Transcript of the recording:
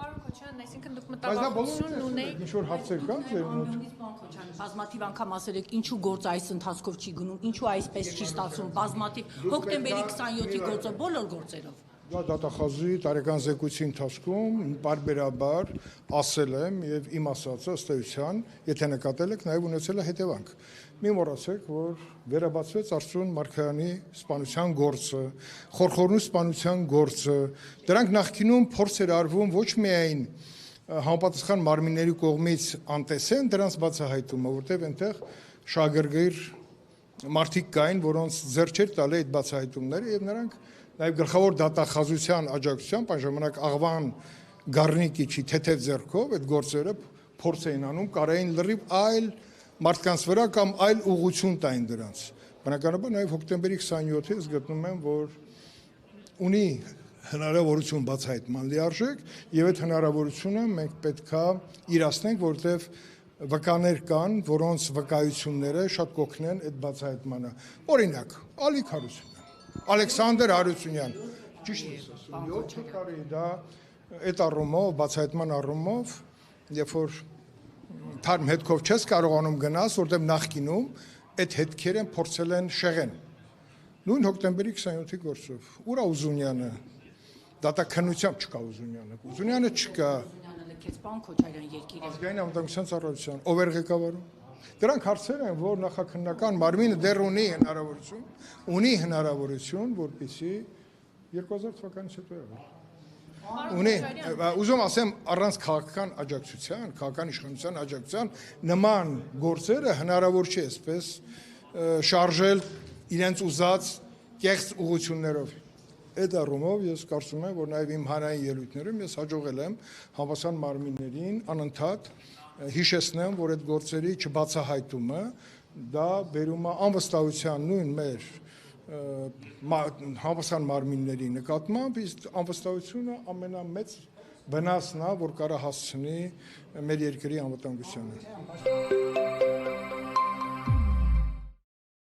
Պարոն Քոչարյան, այսինքն դուք մտավախություն ունեիք ինչ-որ հարցեր կան ձեր մոտ։ Բազմաթիվ անգամ ասել եք, ինչու գործը այս ընթացքով չի գնում, ինչու այսպես չի ստացվում, բազմաթիվ հոկտեմբերի 27-ի գործը բոլոր գործերով։ Դա դատախազի տարեկան զեկույցի ընթացքում բարբերաբար ասել եմ եւ իմ ասածը ըստ էության, եթե նկատել եք, նաեւ ունեցել է հետևանք։ Մի մոռացեք, որ վերաբացվեց Արծրուն Մարգարյանի սպանության գործը, Խորխորնու սպանության գործը, դրանք նախկինում փորձ էր արվում ոչ միայն համապատասխան մարմինների կողմից անտեսեն դրանց բացահայտումը, որտեղ այնտեղ շահագրգիռ մարդիկ կային, որոնց ձեռ չէր տալի այդ բացահայտումները եւ նրանք նաև գլխավոր դատախազության աջակցությամբ այն ժամանակ աղվան Գառնիկիչի թեթև ձեռքով այդ գործերը փորձ էին անում, կարային լրիվ այլ մարդկանց վրա կամ այլ ուղղություն տային դրանց։ Բնականաբար նաև հոկտեմբերի 27-ը ես գտնում եմ, որ ունի հնարավորություն բացահայտման լիարժեք եւ այդ հնարավորությունը մենք պետքա իրացնենք, որտեղ վկաներ կան, որոնց վկայությունները շատ կօգնեն այդ բացահայտմանը։ Օրինակ, Ալիկ Հարությունյան, Ալեքսանդր Հարությունյան, ճիշտ է ասում, 7 տարի դա այդ առումով, բացահայտման առումով, երբ որ թարմ հետքով չես կարողանում գնաս, որտեղ նախկինում այդ հետքերը փորձել են շեղեն։ Նույն հոկտեմբերի 27-ի գործով, ուր է Ուզունյանը, դատաքննությամբ չկա Ուզունյանը, Ուզունյանը չկա։ Լքեց պարոն Քոչարյան երկիրը։ Ազգային անվտանգության ծառայության, ով էր ղեկավարում։ Դրանք հարցեր են, որ նախաքննական մարմինը դեռ ունի հնարավորություն, որպեսզի 2000 թվականից հետո եղել։ Ունի, ուզում ասեմ, առանց քաղաքական աջակցության, քաղաքական իշխանության աջակցության նման գործերը հնարավոր չի այսպես շարժել իրենց ուզած կեղծ ուղղություններով։ Այդ առումով ես կարծում եմ, որ նաև իմ հանրային ելույթներում ես հաջողել եմ համապատասխան մարմիններին անընդհատ հիշեցնեմ, որ այդ գործերի չբացահայտումը դա բերում է անվստահության նույն մեր համապատասխան մարմինների նկատմամբ, իսկ անվստահությունը ամենամեծ վնասն է, որ կարող հասցնի մեր երկրի անվտանգությանը։